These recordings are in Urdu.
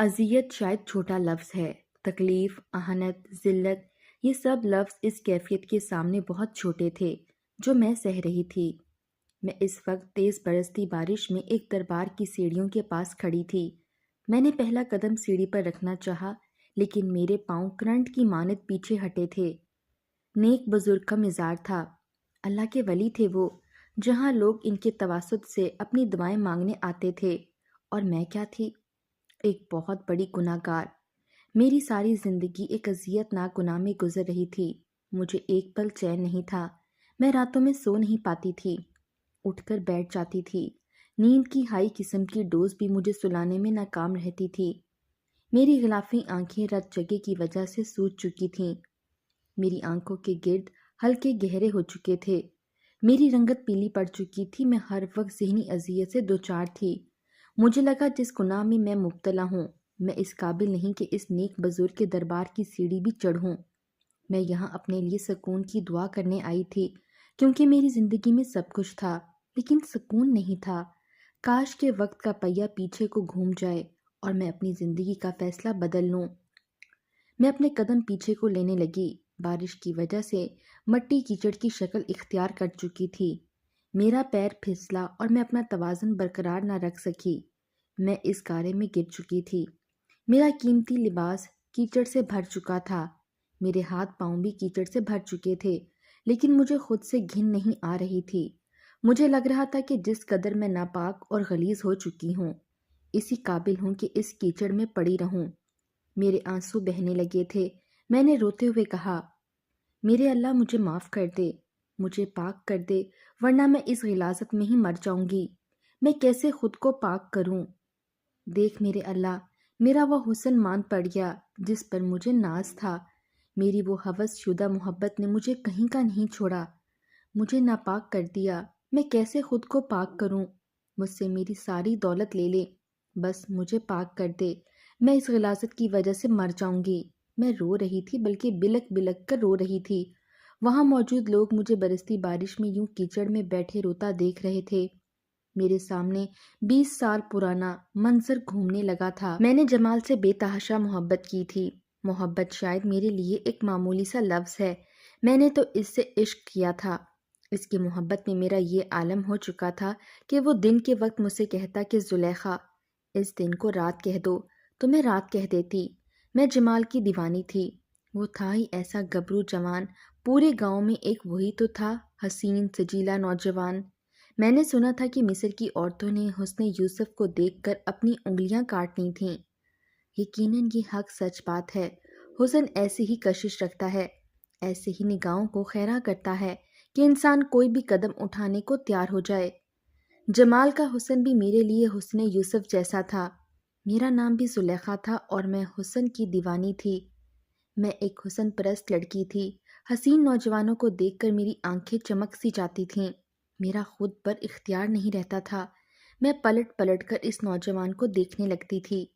اذیت شاید چھوٹا لفظ ہے۔ تکلیف، اہانت، ذلت، یہ سب لفظ اس کیفیت کے سامنے بہت چھوٹے تھے جو میں سہ رہی تھی۔ میں اس وقت تیز برستی بارش میں ایک دربار کی سیڑھیوں کے پاس کھڑی تھی۔ میں نے پہلا قدم سیڑھی پر رکھنا چاہا، لیکن میرے پاؤں کرنٹ کی مانند پیچھے ہٹے تھے۔ نیک بزرگ کا مزار تھا، اللہ کے ولی تھے وہ، جہاں لوگ ان کے توسط سے اپنی دعائیں مانگنے آتے تھے، اور میں کیا تھی؟ ایک بہت بڑی گناہ گار۔ میری ساری زندگی ایک اذیت ناک گناہ میں گزر رہی تھی۔ مجھے ایک پل چین نہیں تھا۔ میں راتوں میں سو نہیں پاتی تھی، اٹھ کر بیٹھ جاتی تھی۔ نیند کی ہائی قسم کی ڈوز بھی مجھے سلانے میں ناکام رہتی تھی۔ میری غلافی آنکھیں رت جگے کی وجہ سے سوج چکی تھیں۔ میری آنکھوں کے گرد ہلکے گہرے ہو چکے تھے۔ میری رنگت پیلی پڑ چکی تھی۔ میں ہر وقت ذہنی اذیت سے دوچار تھی۔ مجھے لگا جس گناہ میں مبتلا ہوں، میں اس قابل نہیں کہ اس نیک بزرگ کے دربار کی سیڑھی بھی چڑھوں۔ میں یہاں اپنے لیے سکون کی دعا کرنے آئی تھی، کیونکہ میری زندگی میں سب کچھ تھا، لیکن سکون نہیں تھا۔ کاش کے وقت کا پہیہ پیچھے کو گھوم جائے اور میں اپنی زندگی کا فیصلہ بدل لوں۔ میں اپنے قدم پیچھے کو لینے لگی۔ بارش کی وجہ سے مٹی کیچڑ کی شکل اختیار کر چکی تھی۔ میرا پیر پھسلا اور میں اپنا توازن برقرار نہ رکھ سکی۔ میں اس گارے میں گر چکی تھی۔ میرا قیمتی لباس کیچڑ سے بھر چکا تھا۔ میرے ہاتھ پاؤں بھی کیچڑ سے بھر چکے تھے، لیکن مجھے خود سے گھن نہیں آ رہی تھی۔ مجھے لگ رہا تھا کہ جس قدر میں ناپاک اور غلیظ ہو چکی ہوں، اسی قابل ہوں کہ اس کیچڑ میں پڑی رہوں۔ میرے آنسو بہنے لگے تھے۔ میں نے روتے ہوئے کہا، میرے اللہ، مجھے معاف کر دے، مجھے پاک کر دے، ورنہ میں اس غلاظت میں ہی مر جاؤں گی۔ میں کیسے خود کو پاک کروں؟ دیکھ میرے اللہ، میرا وہ حسن مان پڑ گیا جس پر مجھے ناز تھا۔ میری وہ ہوس شدہ محبت نے مجھے کہیں کا نہیں چھوڑا، مجھے ناپاک کر دیا۔ میں کیسے خود کو پاک کروں؟ مجھ سے میری ساری دولت لے لے، بس مجھے پاک کر دے۔ میں اس غلاظت کی وجہ سے مر جاؤں گی۔ میں رو رہی تھی، بلکہ بلک بلک کر رو رہی تھی۔ وہاں موجود لوگ مجھے برستی بارش میں یوں کیچڑ میں بیٹھے روتا دیکھ رہے تھے۔ میرے سامنے 20 سال پرانا منظر گھومنے لگا تھا۔ میں نے جمال سے بے تحاشا محبت کی تھی۔ محبت شاید میرے لیے ایک معمولی سا لفظ ہے، میں نے تو اس سے عشق کیا تھا۔ اس کی محبت میں میرا یہ عالم ہو چکا تھا کہ وہ دن کے وقت مجھ سے کہتا کہ زلیخا، اس دن کو رات کہہ دو، تو میں رات کہہ دیتی۔ میں جمال کی دیوانی تھی۔ وہ تھا ہی ایسا گبرو جوان، پورے گاؤں میں ایک وہی تو تھا، حسین سجیلا نوجوان۔ میں نے سنا تھا کہ مصر کی عورتوں نے حسن یوسف کو دیکھ کر اپنی انگلیاں کاٹنی تھیں۔ یقیناً یہ حق سچ بات ہے۔ حسن ایسی ہی کشش رکھتا ہے، ایسے ہی نگاہوں کو خیرہ کرتا ہے کہ انسان کوئی بھی قدم اٹھانے کو تیار ہو جائے۔ جمال کا حسن بھی میرے لیے حسن یوسف جیسا تھا۔ میرا نام بھی زلیخا تھا اور میں حسن کی دیوانی تھی۔ میں ایک حسن پرست لڑکی تھی۔ حسین نوجوانوں کو دیکھ کر میری آنکھیں چمک سی جاتی تھیں۔ میرا خود پر اختیار نہیں رہتا تھا۔ میں پلٹ پلٹ کر اس نوجوان کو دیکھنے لگتی تھی،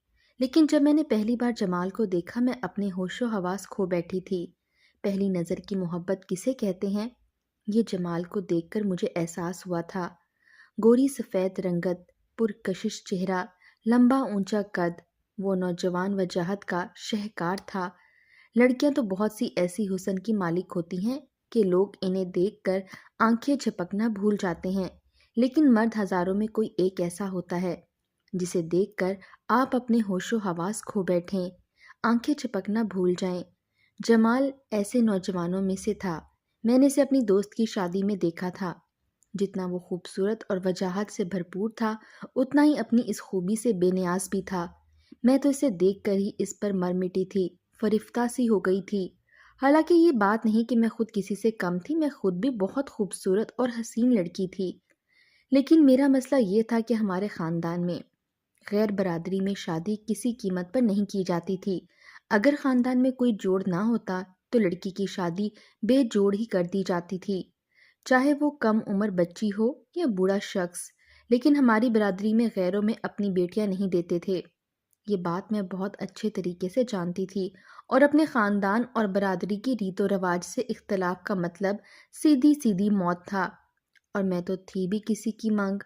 لیکن جب میں نے پہلی بار جمال کو دیکھا، میں اپنے ہوش و حواس کھو بیٹھی تھی۔ پہلی نظر کی محبت کسے کہتے ہیں؟ یہ جمال کو دیکھ کر مجھے احساس ہوا تھا۔ گوری سفید رنگت، پرکشش چہرہ، لمبا اونچا قد، وہ نوجوان وجاہت کا شہکار تھا۔ لڑکیاں تو بہت سی ایسی حسن کی مالک ہوتی ہیں کہ لوگ انہیں دیکھ کر آنکھیں جھپکنا بھول جاتے ہیں، لیکن مرد ہزاروں میں کوئی ایک ایسا ہوتا ہے جسے دیکھ کر آپ اپنے ہوش و حواس کھو بیٹھیں، آنکھیں جھپکنا بھول جائیں۔ جمال ایسے نوجوانوں میں سے تھا۔ میں نے اسے اپنی دوست کی شادی میں دیکھا تھا۔ جتنا وہ خوبصورت اور وجاہت سے بھرپور تھا، اتنا ہی اپنی اس خوبی سے بے نیاز بھی تھا۔ میں تو اسے دیکھ کر ہی اس پر مر مٹی تھی، فرفتہ سی ہو گئی تھی۔ حالانکہ یہ بات نہیں کہ میں خود کسی سے کم تھی، میں خود بھی بہت خوبصورت اور حسین لڑکی تھی۔ لیکن میرا مسئلہ یہ تھا کہ ہمارے خاندان میں غیر برادری میں شادی کسی قیمت پر نہیں کی جاتی تھی۔ اگر خاندان میں کوئی جوڑ نہ ہوتا تو لڑکی کی شادی بے جوڑ ہی کر دی جاتی تھی، چاہے وہ کم عمر بچی ہو یا بوڑھا شخص۔ لیکن ہماری برادری میں غیروں میں اپنی بیٹیاں نہیں دیتے تھے۔ یہ بات میں بہت اچھے طریقے سے جانتی تھی، اور اپنے خاندان اور برادری کی ریت و رواج سے اختلاف کا مطلب سیدھی سیدھی موت تھا، اور میں تو تھی بھی کسی کی منگ۔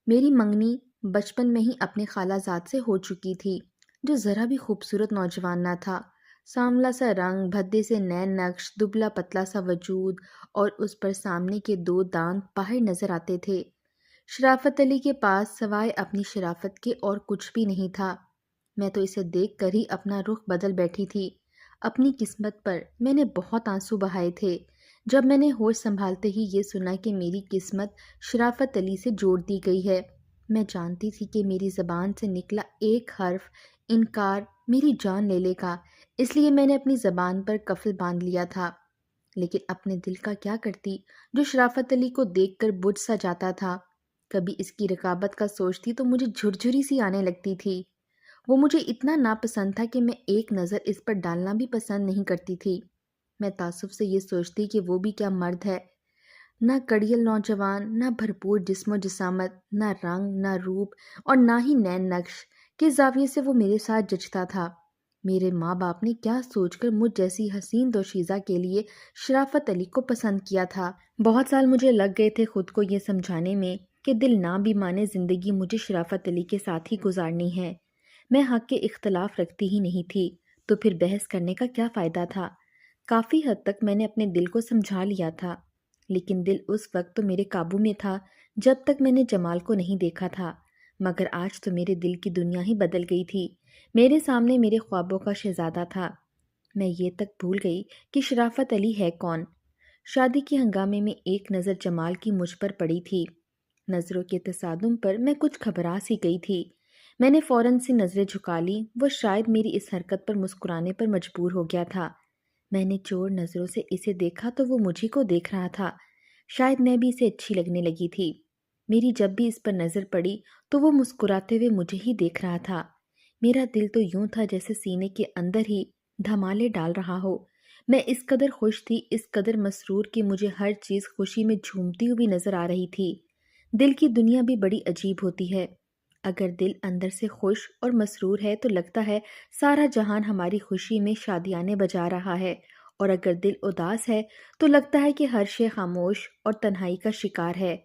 میری منگنی بچپن میں ہی اپنے خالہ زاد سے ہو چکی تھی، جو ذرا بھی خوبصورت نوجوان نہ تھا۔ سانولا سا رنگ، بھدے سے نین نقش، دبلا پتلا سا وجود، اور اس پر سامنے کے دو دانت باہر نظر آتے تھے۔ شرافت علی کے پاس سوائے اپنی شرافت کے اور کچھ بھی نہیں تھا۔ میں تو اسے دیکھ کر ہی اپنا رخ بدل بیٹھی تھی۔ اپنی قسمت پر میں نے بہت آنسو بہائے تھے جب میں نے ہوش سنبھالتے ہی یہ سنا کہ میری قسمت شرافت علی سے جوڑ دی گئی ہے۔ میں جانتی تھی کہ میری زبان سے نکلا ایک حرف انکار میری جان لے لے گا، اس لیے میں نے اپنی زبان پر قفل باندھ لیا تھا۔ لیکن اپنے دل کا کیا کرتی جو شرافت علی کو دیکھ کر بجھ سا جاتا تھا۔ کبھی اس کی رقابت کا سوچتی تو مجھے جھرجھری سی آنے لگتی تھی۔ وہ مجھے اتنا ناپسند تھا کہ میں ایک نظر اس پر ڈالنا بھی پسند نہیں کرتی تھی۔ میں تعصب سے یہ سوچتی کہ وہ بھی کیا مرد ہے، نہ کڑیل نوجوان، نہ بھرپور جسم و جسامت، نہ رنگ، نہ روپ، اور نہ ہی نین نقش، کس زاویے سے وہ میرے ساتھ جچتا تھا۔ میرے ماں باپ نے کیا سوچ کر مجھ جیسی حسین دوشیزہ کے لیے شرافت علی کو پسند کیا تھا۔ بہت سال مجھے لگ گئے تھے خود کو یہ سمجھانے میں کہ دل نہ بھی مانے زندگی مجھے شرافت علی کے ساتھ ہی گزارنی ہے۔ میں حق کے اختلاف رکھتی ہی نہیں تھی، تو پھر بحث کرنے کا کیا فائدہ تھا؟ کافی حد تک میں نے اپنے دل کو سمجھا لیا تھا، لیکن دل اس وقت تو میرے قابو میں تھا جب تک میں نے جمال کو نہیں دیکھا تھا۔ مگر آج تو میرے دل کی دنیا ہی بدل گئی تھی۔ میرے سامنے میرے خوابوں کا شہزادہ تھا۔ میں یہ تک بھول گئی کہ شرافت علی ہے کون۔ شادی کے ہنگامے میں ایک نظر جمال کی مجھ پر پڑی تھی۔ نظروں کے تصادم پر میں کچھ گھبرا سی گئی تھی۔ میں نے فوراً سے نظریں جھکا لی۔ وہ شاید میری اس حرکت پر مسکرانے پر مجبور ہو گیا تھا۔ میں نے چور نظروں سے اسے دیکھا تو وہ مجھے کو دیکھ رہا تھا۔ شاید میں بھی اسے اچھی لگنے لگی تھی۔ میری جب بھی اس پر نظر پڑی تو وہ مسکراتے ہوئے مجھے ہی دیکھ رہا تھا۔ میرا دل تو یوں تھا جیسے سینے کے اندر ہی دھمالے ڈال رہا ہو۔ میں اس قدر خوش تھی، اس قدر مسرور کہ مجھے ہر چیز خوشی میں جھومتی ہوئی نظر آ رہی تھی۔ دل کی دنیا بھی بڑی عجیب ہوتی ہے۔ اگر دل اندر سے خوش اور مسرور ہے تو لگتا ہے سارا جہان ہماری خوشی میں شادیانے بجا رہا ہے، اور اگر دل اداس ہے تو لگتا ہے کہ ہر شے خاموش اور تنہائی کا شکار ہے۔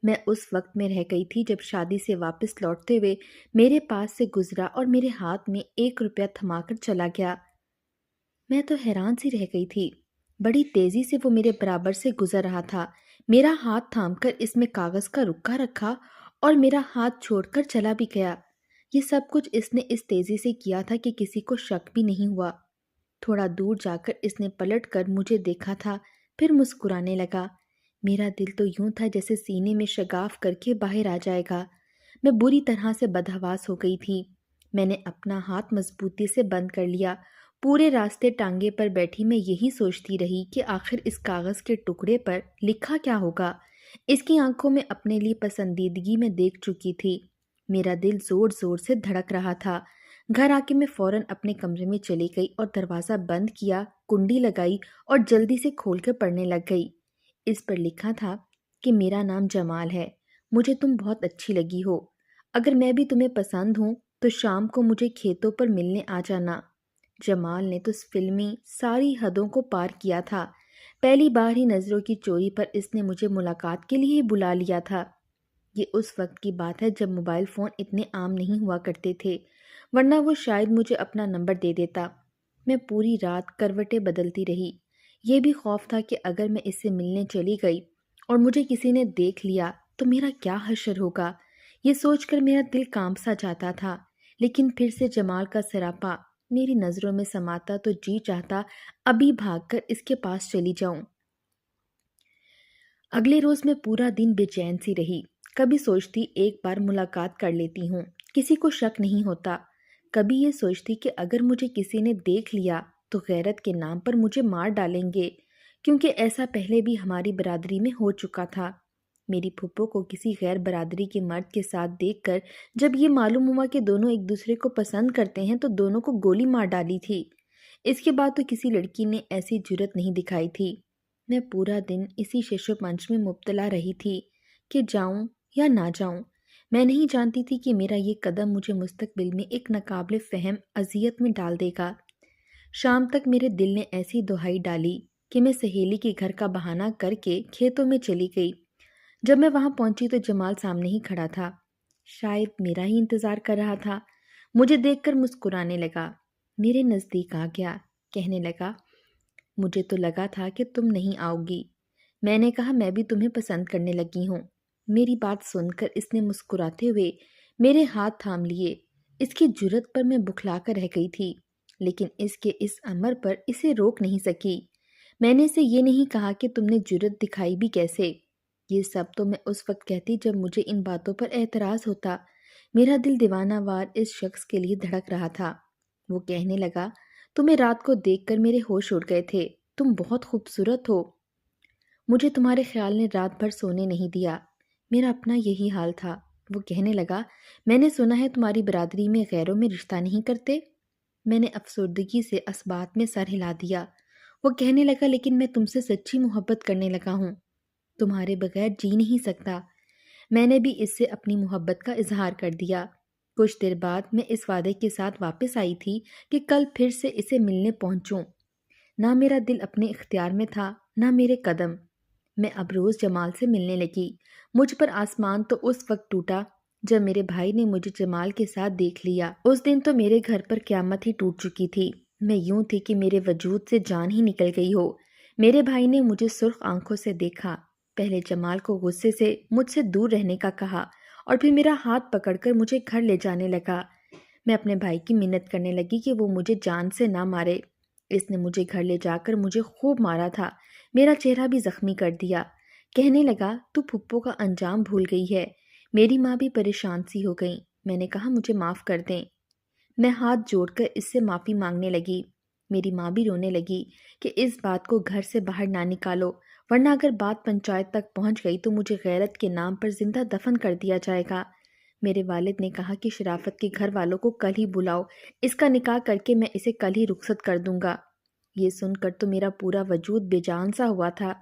میں اس وقت میں رہ گئی تھی جب شادی سے واپس لوٹتے ہوئے میرے پاس سے گزرا اور میرے ہاتھ میں 1 روپیہ تھما کر چلا گیا۔ میں تو حیران سی رہ گئی تھی۔ بڑی تیزی سے وہ میرے برابر سے گزر رہا تھا۔ میرا ہاتھ تھام کر اس میں کاغذ کا رکا رکھا اور میرا ہاتھ چھوڑ کر چلا بھی گیا۔ یہ سب کچھ اس نے اس تیزی سے کیا تھا کہ کسی کو شک بھی نہیں ہوا۔ تھوڑا دور جا کر اس نے پلٹ کر مجھے دیکھا تھا، پھر مسکرانے لگا۔ میرا دل تو یوں تھا جیسے سینے میں شگاف کر کے باہر آ جائے گا۔ میں بری طرح سے بدحواس ہو گئی تھی۔ میں نے اپنا ہاتھ مضبوطی سے بند کر لیا۔ پورے راستے ٹانگے پر بیٹھی میں یہی سوچتی رہی کہ آخر اس کاغذ کے ٹکڑے پر لکھا کیا ہوگا۔ اس کی آنکھوں میں اپنے لیے پسندیدگی میں دیکھ چکی تھی۔ میرا دل زور زور سے دھڑک رہا تھا۔ گھر آ کے میں فوراً اپنے کمرے میں چلی گئی اور دروازہ بند کیا، کنڈی لگائی اور جلدی سے کھول کر پڑھنے لگ گئی۔ اس پر لکھا تھا کہ میرا نام جمال ہے، مجھے تم بہت اچھی لگی ہو، اگر میں بھی تمہیں پسند ہوں تو شام کو مجھے کھیتوں پر ملنے آ جانا۔ جمال نے تو فلمی ساری حدوں کو پار کیا تھا۔ پہلی بار ہی نظروں کی چوری پر اس نے مجھے ملاقات کے لیے ہی بلا لیا تھا۔ یہ اس وقت کی بات ہے جب موبائل فون اتنے عام نہیں ہوا کرتے تھے، ورنہ وہ شاید مجھے اپنا نمبر دے دیتا۔ میں پوری رات کروٹیں بدلتی رہی۔ یہ بھی خوف تھا کہ اگر میں اس سے ملنے چلی گئی اور مجھے کسی نے دیکھ لیا تو میرا کیا حشر ہوگا۔ یہ سوچ کر میرا دل کانپ سا جاتا تھا، لیکن پھر سے جمال کا سراپا میری نظروں میں سماتا تو جی چاہتا ابھی بھاگ کر اس کے پاس چلی جاؤں۔ اگلے روز میں پورا دن بے چین سی رہی۔ کبھی سوچتی ایک بار ملاقات کر لیتی ہوں، کسی کو شک نہیں ہوتا۔ کبھی یہ سوچتی کہ اگر مجھے کسی نے دیکھ لیا تو غیرت کے نام پر مجھے مار ڈالیں گے، کیونکہ ایسا پہلے بھی ہماری برادری میں ہو چکا تھا۔ میری پھپھو کو کسی غیر برادری کے مرد کے ساتھ دیکھ کر جب یہ معلوم ہوا کہ دونوں ایک دوسرے کو پسند کرتے ہیں تو دونوں کو گولی مار ڈالی تھی۔ اس کے بعد تو کسی لڑکی نے ایسی جرت نہیں دکھائی تھی۔ میں پورا دن اسی شش و پنج میں مبتلا رہی تھی کہ جاؤں یا نہ جاؤں۔ میں نہیں جانتی تھی کہ میرا یہ قدم مجھے مستقبل میں ایک ناقابل فہم اذیت میں ڈال دے گا۔ شام تک میرے دل نے ایسی دہائی ڈالی کہ میں سہیلی کے گھر کا بہانہ کر کے کھیتوں میں چلی گئی۔ جب میں وہاں پہنچی تو جمال سامنے ہی کھڑا تھا، شاید میرا ہی انتظار کر رہا تھا۔ مجھے دیکھ کر مسکرانے لگا، میرے نزدیک آ گیا، کہنے لگا مجھے تو لگا تھا کہ تم نہیں آؤ گی۔ میں نے کہا میں بھی تمہیں پسند کرنے لگی ہوں۔ میری بات سن کر اس نے مسکراتے ہوئے میرے ہاتھ تھام لیے۔ اس کی جرت پر میں بکھلا کر رہ گئی تھی، لیکن اس کے اس امر پر اسے روک نہیں سکی۔ میں نے اسے یہ نہیں کہا کہ تم نے جرت دکھائی بھی کیسے۔ یہ سب تو میں اس وقت کہتی جب مجھے ان باتوں پر اعتراض ہوتا۔ میرا دل دیوانہ وار اس شخص کے لیے دھڑک رہا تھا۔ وہ کہنے لگا تمہیں رات کو دیکھ کر میرے ہوش اڑ گئے تھے، تم بہت خوبصورت ہو۔ مجھے تمہارے خیال نے رات بھر سونے نہیں دیا۔ میرا اپنا یہی حال تھا۔ وہ کہنے لگا میں نے سنا ہے تمہاری برادری میں غیروں میں رشتہ نہیں کرتے۔ میں نے افسردگی سے اس بات میں سر ہلا دیا۔ وہ کہنے لگا لیکن میں تم سے سچی محبت کرنے لگا ہوں، تمہارے بغیر جی نہیں سکتا۔ میں نے بھی اس سے اپنی محبت کا اظہار کر دیا۔ کچھ دیر بعد میں اس وعدے کے ساتھ واپس آئی تھی کہ کل پھر سے اسے ملنے پہنچوں۔ نہ میرا دل اپنے اختیار میں تھا، نہ میرے قدم۔ میں اب روز جمال سے ملنے لگی۔ مجھ پر آسمان تو اس وقت ٹوٹا جب میرے بھائی نے مجھے جمال کے ساتھ دیکھ لیا۔ اس دن تو میرے گھر پر قیامت ہی ٹوٹ چکی تھی۔ میں یوں تھی کہ میرے وجود سے جان ہی نکل گئی ہو۔ میرے بھائی نے مجھے سرخ آنکھوں سے دیکھا، پہلے جمال کو غصے سے مجھ سے دور رہنے کا کہا اور پھر میرا ہاتھ پکڑ کر مجھے گھر لے جانے لگا۔ میں اپنے بھائی کی منت کرنے لگی کہ وہ مجھے جان سے نہ مارے۔ اس نے مجھے گھر لے جا کر مجھے خوب مارا تھا، میرا چہرہ بھی زخمی کر دیا۔ کہنے لگا تو پھپھو کا انجام بھول گئی ہے۔ میری ماں بھی پریشان سی ہو گئی۔ میں نے کہا مجھے معاف کر دیں۔ میں ہاتھ جوڑ کر اس سے معافی مانگنے لگی۔ میری ماں بھی رونے لگی کہ اس بات کو گھر سے باہر نہ نکالو، ورنہ اگر بات پنچایت تک پہنچ گئی تو مجھے غیرت کے نام پر زندہ دفن کر دیا جائے گا۔ میرے والد نے کہا کہ شرافت کے گھر والوں کو کل ہی بلاؤ، اس کا نکاح کر کے میں اسے کل ہی رخصت کر دوں گا۔ یہ سن کر تو میرا پورا وجود بے جان سا ہوا تھا۔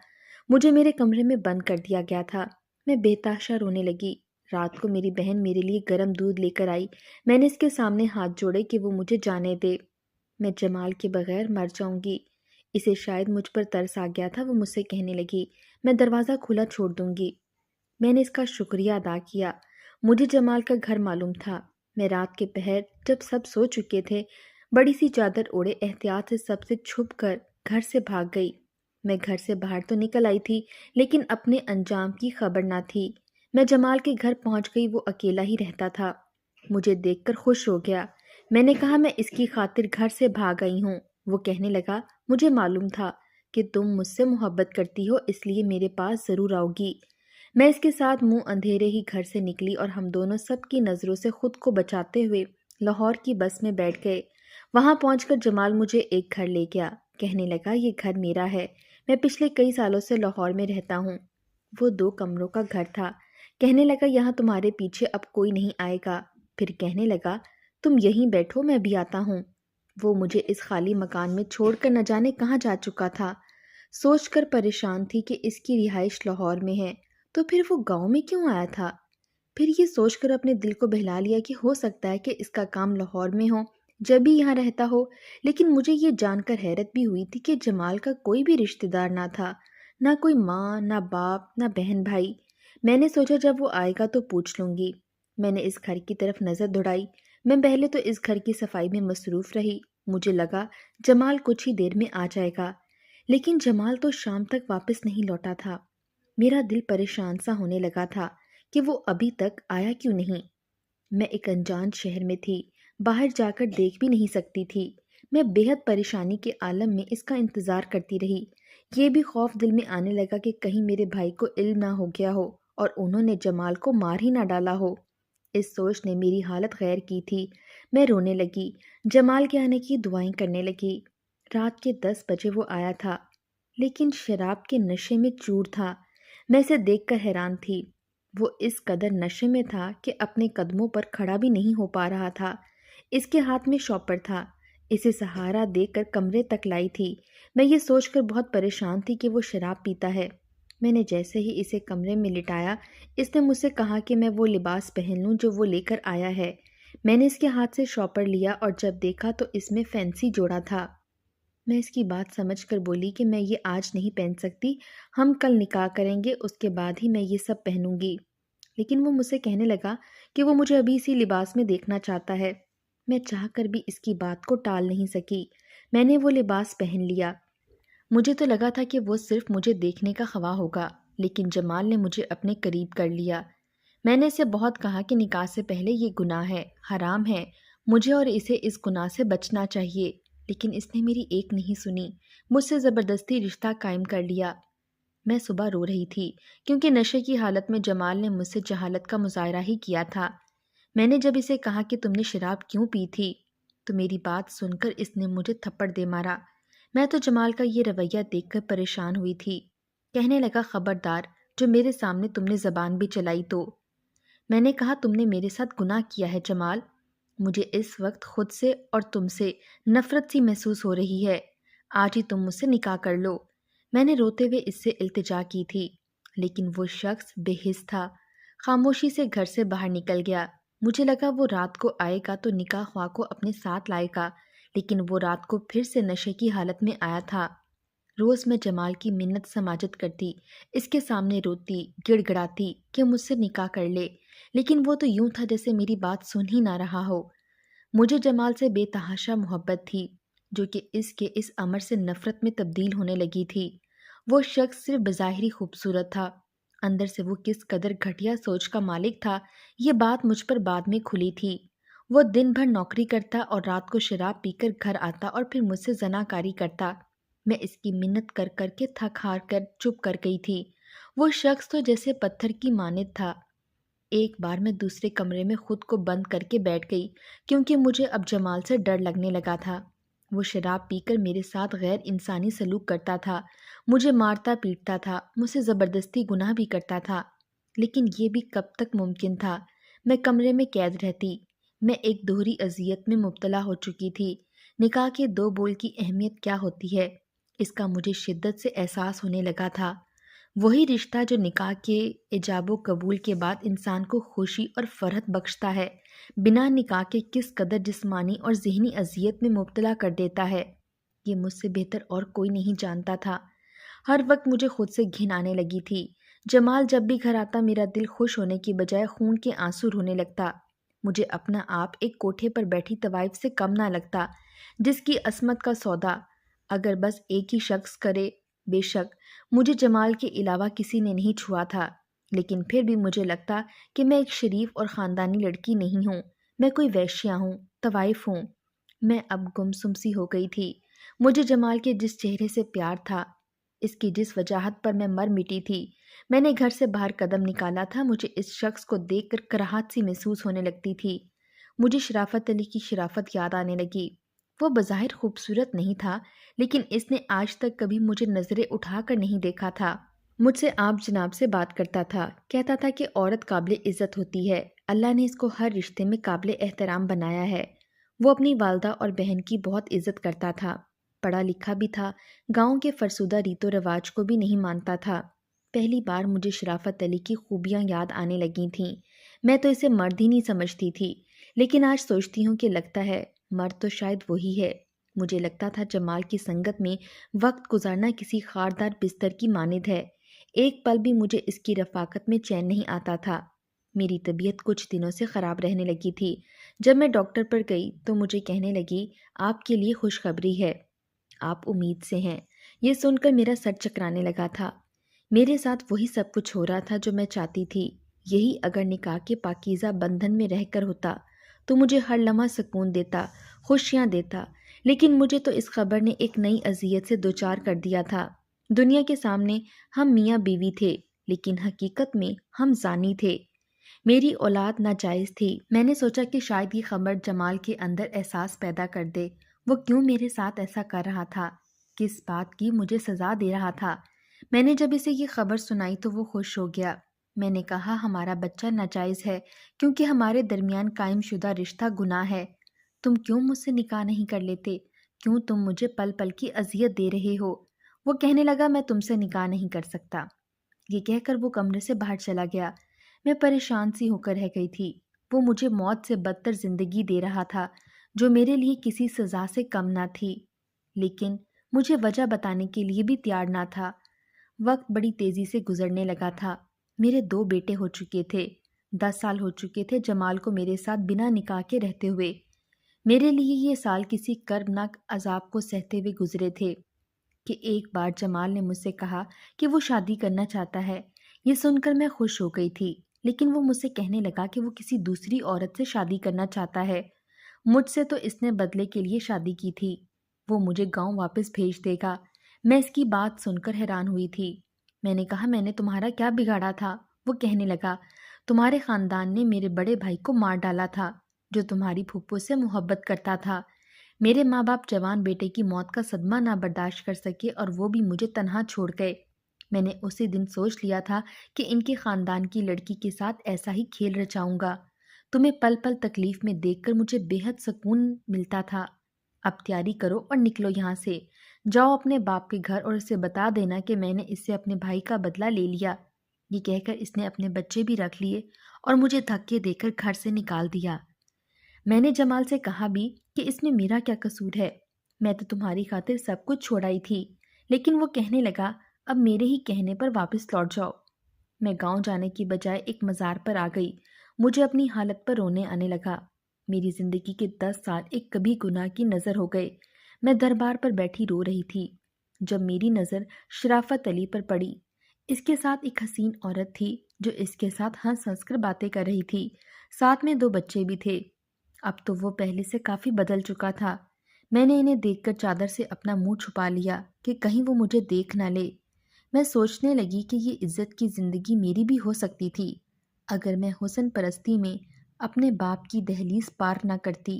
مجھے میرے کمرے میں بند کر دیا گیا تھا۔ میں بے تحاشا رونے لگی۔ رات کو میری بہن میرے لیے گرم دودھ لے کر آئی۔ میں نے اس کے سامنے ہاتھ جوڑے کہ وہ مجھے جانے دے، میں جمال کے بغیر مر جاؤں گی۔ اسے شاید مجھ پر ترس آ گیا تھا۔ وہ مجھ سے کہنے لگی میں دروازہ کھلا چھوڑ دوں گی۔ میں نے اس کا شکریہ ادا کیا۔ مجھے جمال کا گھر معلوم تھا۔ میں رات کے پہر جب سب سو چکے تھے بڑی سی چادر اوڑے احتیاط سے سب سے چھپ کر گھر سے بھاگ گئی۔ میں گھر سے باہر تو نکل آئی تھی لیکن اپنے انجام کی خبر نہ تھی۔ میں جمال کے گھر پہنچ گئی، وہ اکیلا ہی رہتا تھا۔ مجھے دیکھ کر خوش ہو گیا۔ میں نے کہا میں اس کی خاطر گھر سے بھاگ آئی ہوں۔ وہ کہنے لگا مجھے معلوم تھا کہ تم مجھ سے محبت کرتی ہو، اس لیے میرے پاس ضرور آؤ گی۔ میں اس کے ساتھ منہ اندھیرے ہی گھر سے نکلی اور ہم دونوں سب کی نظروں سے خود کو بچاتے ہوئے لاہور کی بس میں بیٹھ گئے۔ وہاں پہنچ کر جمال مجھے ایک گھر لے گیا، کہنے لگا یہ گھر میرا ہے، میں پچھلے کئی سالوں سے لاہور میں رہتا ہوں۔ وہ 2 کمروں کا گھر تھا۔ کہنے لگا یہاں تمہارے پیچھے اب کوئی نہیں آئے گا۔ پھر کہنے لگا تم یہیں بیٹھو، میں بھی آتا ہوں۔ وہ مجھے اس خالی مکان میں چھوڑ کر نہ جانے کہاں جا چکا تھا۔ سوچ کر پریشان تھی کہ اس کی رہائش لاہور میں ہے تو پھر وہ گاؤں میں کیوں آیا تھا۔ پھر یہ سوچ کر اپنے دل کو بہلا لیا کہ ہو سکتا ہے کہ اس کا کام لاہور میں ہو، جب بھی یہاں رہتا ہو۔ لیکن مجھے یہ جان کر حیرت بھی ہوئی تھی کہ جمال کا کوئی بھی رشتہ دار نہ تھا، نہ کوئی ماں، نہ باپ، نہ بہن بھائی۔ میں نے سوچا جب وہ آئے گا تو پوچھ لوں گی۔ میں نے اس گھر کی طرف نظر دوڑائی۔ میں پہلے تو اس گھر کی صفائی میں مصروف رہی۔ مجھے لگا جمال کچھ ہی دیر میں آ جائے گا، لیکن جمال تو شام تک واپس نہیں لوٹا تھا۔ میرا دل پریشان سا ہونے لگا تھا کہ وہ ابھی تک آیا کیوں نہیں۔ میں ایک انجان شہر میں تھی، باہر جا کر دیکھ بھی نہیں سکتی تھی۔ میں بے حد پریشانی کے عالم میں اس کا انتظار کرتی رہی۔ یہ بھی خوف دل میں آنے لگا کہ کہیں میرے بھائی کو علم نہ ہو گیا ہو اور انہوں نے جمال کو مار ہی نہ ڈالا ہو۔ اس سوچ نے میری حالت غیر کی تھی۔ میں رونے لگی، جمال کے آنے کی دعائیں کرنے لگی۔ رات کے 10 بجے وہ آیا تھا، لیکن شراب کے نشے میں چور تھا۔ میں اسے دیکھ کر حیران تھی۔ وہ اس قدر نشے میں تھا کہ اپنے قدموں پر کھڑا بھی نہیں ہو پا رہا تھا۔ اس کے ہاتھ میں شاپر تھا، اسے سہارا دے کر کمرے تک لائی تھی۔ میں یہ سوچ کر بہت پریشان تھی کہ وہ شراب پیتا ہے۔ میں نے جیسے ہی اسے کمرے میں لٹایا، اس نے مجھ سے کہا کہ میں وہ لباس پہن لوں جو وہ لے کر آیا ہے۔ میں نے اس کے ہاتھ سے شاپر لیا اور جب دیکھا تو اس میں فینسی جوڑا تھا۔ میں اس کی بات سمجھ کر بولی کہ میں یہ آج نہیں پہن سکتی، ہم کل نکاح کریں گے، اس کے بعد ہی میں یہ سب پہنوں گی۔ لیکن وہ مجھ سے کہنے لگا کہ وہ مجھے ابھی اسی لباس میں دیکھنا چاہتا ہے۔ میں چاہ کر بھی اس کی بات کو ٹال نہیں سکی۔ میں نے وہ لباس پہن لیا۔ مجھے تو لگا تھا کہ وہ صرف مجھے دیکھنے کا خواہ ہوگا، لیکن جمال نے مجھے اپنے قریب کر لیا۔ میں نے اسے بہت کہا کہ نکاح سے پہلے یہ گناہ ہے، حرام ہے، مجھے اور اسے اس گناہ سے بچنا چاہیے، لیکن اس نے میری ایک نہیں سنی، مجھ سے زبردستی رشتہ قائم کر لیا۔ میں صبح رو رہی تھی کیونکہ نشے کی حالت میں جمال نے مجھ سے جہالت کا مظاہرہ ہی کیا تھا۔ میں نے جب اسے کہا کہ تم نے شراب کیوں پی تھی تو میری بات سن کر اس نے مجھے تھپڑ دے مارا۔ میں تو جمال کا یہ رویہ دیکھ کر پریشان ہوئی تھی۔ کہنے لگا، خبردار، جو میرے سامنے تم نے زبان بھی چلائی تو۔ میں نے کہا، تم نے میرے ساتھ گناہ کیا ہے جمال۔ مجھے اس وقت خود سے اور تم سے نفرت سی محسوس ہو رہی ہے۔ آج ہی تم مجھ سے نکاح کر لو۔ میں نے روتے ہوئے اس سے التجا کی تھی، لیکن وہ شخص بے حس تھا، خاموشی سے گھر سے باہر نکل گیا۔ مجھے لگا وہ رات کو آئے گا تو نکاح خواہ کو اپنے ساتھ لائے گا، لیکن وہ رات کو پھر سے نشے کی حالت میں آیا تھا۔ روز میں جمال کی منت سماجت کرتی، اس کے سامنے روتی، گڑ گڑاتی کہ مجھ سے نکاح کر لے، لیکن وہ تو یوں تھا جیسے میری بات سن ہی نہ رہا ہو۔ مجھے جمال سے بے تحاشا محبت تھی، جو کہ اس کے اس امر سے نفرت میں تبدیل ہونے لگی تھی۔ وہ شخص صرف بظاہری خوبصورت تھا، اندر سے وہ کس قدر گھٹیا سوچ کا مالک تھا، یہ بات مجھ پر بعد میں کھلی تھی۔ وہ دن بھر نوکری کرتا اور رات کو شراب پی کر گھر آتا اور پھر مجھ سے زناکاری کرتا۔ میں اس کی منت کر کر کے تھک ہار کر چپ کر گئی تھی۔ وہ شخص تو جیسے پتھر کی مانند تھا۔ ایک بار میں دوسرے کمرے میں خود کو بند کر کے بیٹھ گئی کیونکہ مجھے اب جمال سے ڈر لگنے لگا تھا۔ وہ شراب پی کر میرے ساتھ غیر انسانی سلوک کرتا تھا، مجھے مارتا پیٹتا تھا، مجھ سے زبردستی گناہ بھی کرتا تھا۔ لیکن یہ بھی کب تک ممکن تھا؟ میں کمرے میں قید رہتی۔ میں ایک دوہری اذیت میں مبتلا ہو چکی تھی۔ نکاح کے دو بول کی اہمیت کیا ہوتی ہے، اس کا مجھے شدت سے احساس ہونے لگا تھا۔ وہی رشتہ جو نکاح کے ایجاب و قبول کے بعد انسان کو خوشی اور فرحت بخشتا ہے، بنا نکاح کے کس قدر جسمانی اور ذہنی اذیت میں مبتلا کر دیتا ہے، یہ مجھ سے بہتر اور کوئی نہیں جانتا تھا۔ ہر وقت مجھے خود سے گھن آنے لگی تھی۔ جمال جب بھی گھر آتا میرا دل خوش ہونے کی بجائے خون کے آنسو رونے لگتا۔ مجھے اپنا آپ ایک کوٹھے پر بیٹھی طوائف سے کم نہ لگتا، جس کی عصمت کا سودا اگر بس ایک ہی شخص کرے۔ بے شک مجھے جمال کے علاوہ کسی نے نہیں چھوا تھا، لیکن پھر بھی مجھے لگتا کہ میں ایک شریف اور خاندانی لڑکی نہیں ہوں، میں کوئی ویشیا ہوں، طوائف ہوں۔ میں اب گمسم سی ہو گئی تھی۔ مجھے جمال کے جس چہرے سے پیار تھا، اس کی جس وجاہت پر میں مر مٹی تھی، میں نے گھر سے باہر قدم نکالا تھا، مجھے اس شخص کو دیکھ کر کراہت سی محسوس ہونے لگتی تھی۔ مجھے شرافت علی کی شرافت یاد آنے لگی۔ وہ بظاہر خوبصورت نہیں تھا، لیکن اس نے آج تک کبھی مجھے نظریں اٹھا کر نہیں دیکھا تھا۔ مجھ سے آپ جناب سے بات کرتا تھا، کہتا تھا کہ عورت قابل عزت ہوتی ہے، اللہ نے اس کو ہر رشتے میں قابل احترام بنایا ہے۔ وہ اپنی والدہ اور بہن کی بہت عزت کرتا تھا، پڑھا لکھا بھی تھا، گاؤں کے فرسودہ ریت و رواج کو بھی نہیں مانتا تھا۔ پہلی بار مجھے شرافت علی کی خوبیاں یاد آنے لگی تھیں۔ میں تو اسے مرد ہی نہیں سمجھتی تھی، لیکن آج سوچتی ہوں کہ لگتا ہے مرد تو شاید وہی ہے۔ مجھے لگتا تھا جمال کی سنگت میں وقت گزارنا کسی خاردار بستر کی مانند ہے۔ ایک پل بھی مجھے اس کی رفاقت میں چین نہیں آتا تھا۔ میری طبیعت کچھ دنوں سے خراب رہنے لگی تھی۔ جب میں ڈاکٹر پر گئی تو مجھے کہنے لگی، آپ کے لیے خوشخبری ہے، آپ امید سے ہیں۔ یہ سن کر میرا سر چکرانے لگا تھا۔ میرے ساتھ وہی سب کچھ ہو رہا تھا جو میں چاہتی تھی۔ یہی اگر نکاح کے پاکیزہ بندھن میں رہ کر ہوتا تو مجھے ہر لمحہ سکون دیتا، خوشیاں دیتا، لیکن مجھے تو اس خبر نے ایک نئی اذیت سے دوچار کر دیا تھا۔ دنیا کے سامنے ہم میاں بیوی تھے، لیکن حقیقت میں ہم زانی تھے۔ میری اولاد ناجائز تھی۔ میں نے سوچا کہ شاید یہ خبر جمال کے اندر احساس پیدا کر دے۔ وہ کیوں میرے ساتھ ایسا کر رہا تھا؟ کس بات کی مجھے سزا دے رہا تھا؟ میں نے جب اسے یہ خبر سنائی تو وہ خوش ہو گیا۔ میں نے کہا، ہمارا بچہ ناجائز ہے کیونکہ ہمارے درمیان قائم شدہ رشتہ گناہ ہے۔ تم کیوں مجھ سے نکاح نہیں کر لیتے؟ کیوں تم مجھے پل پل کی اذیت دے رہے ہو؟ وہ کہنے لگا، میں تم سے نکاح نہیں کر سکتا۔ یہ کہہ کر وہ کمرے سے باہر چلا گیا۔ میں پریشان سی ہو کر رہ گئی تھی۔ وہ مجھے موت سے بدتر زندگی دے رہا تھا، جو میرے لیے کسی سزا سے کم نہ تھی، لیکن مجھے وجہ بتانے کے لیے بھی تیار نہ تھا۔ وقت بڑی تیزی سے گزرنے لگا تھا۔ میرے 2 بیٹے ہو چکے تھے، 10 سال ہو چکے تھے جمال کو میرے ساتھ بنا نکاح کے رہتے ہوئے۔ میرے لیے یہ سال کسی کربناک عذاب کو سہتے ہوئے گزرے تھے کہ ایک بار جمال نے مجھ سے کہا کہ وہ شادی کرنا چاہتا ہے۔ یہ سن کر میں خوش ہو گئی تھی، لیکن وہ مجھ سے کہنے لگا کہ وہ کسی دوسری عورت سے شادی کرنا چاہتا ہے۔ مجھ سے تو اس نے بدلے کے لیے شادی کی تھی، وہ مجھے گاؤں واپس بھیج دے گا۔ میں اس کی بات سن کر حیران ہوئی تھی۔ میں نے کہا میں نے تمہارا کیا بگاڑا تھا؟ وہ کہنے لگا تمہارے خاندان نے میرے بڑے بھائی کو مار ڈالا تھا جو تمہاری پھپھو سے محبت کرتا تھا۔ میرے ماں باپ جوان بیٹے کی موت کا صدمہ نہ برداشت کر سکے اور وہ بھی مجھے تنہا چھوڑ گئے۔ میں نے اسی دن سوچ لیا تھا کہ ان کے خاندان کی لڑکی کے ساتھ ایسا ہی کھیل رچاؤں گا۔ تمہیں پل پل تکلیف میں دیکھ کر مجھے بے حد سکون ملتا تھا۔ اب تیاری کرو اور نکلو یہاں سے، جاؤ اپنے باپ کے گھر اور اسے بتا دینا کہ میں نے اس سے اپنے بھائی کا بدلہ لے لیا۔ یہ کہہ کر اس نے اپنے بچے بھی رکھ لیے اور مجھے دھکے دے کر گھر سے نکال دیا۔ میں نے جمال سے کہا بھی کہ اس میں میرا کیا قصور ہے، میں تو تمہاری خاطر سب کچھ چھوڑ آئی تھی، لیکن وہ کہنے لگا اب میرے ہی کہنے پر واپس لوٹ جاؤ۔ میں گاؤں جانے کی بجائے ایک مزار پر آ گئی۔ مجھے اپنی حالت پر رونے آنے لگا۔ میری زندگی کے 10 سال ایک کبھی گناہ کی نظر ہو گئے۔ میں دربار پر بیٹھی رو رہی تھی جب میری نظر شرافت علی پر پڑی۔ اس کے ساتھ ایک حسین عورت تھی جو اس کے ساتھ ہنس ہنس کر باتیں کر رہی تھی، ساتھ میں 2 بچے بھی تھے۔ اب تو وہ پہلے سے کافی بدل چکا تھا۔ میں نے انہیں دیکھ کر چادر سے اپنا منہ چھپا لیا کہ کہیں وہ مجھے دیکھ نہ لے۔ میں سوچنے لگی کہ یہ عزت کی زندگی میری بھی ہو سکتی تھی اگر میں حسن پرستی میں اپنے باپ کی دہلیز پار نہ کرتی۔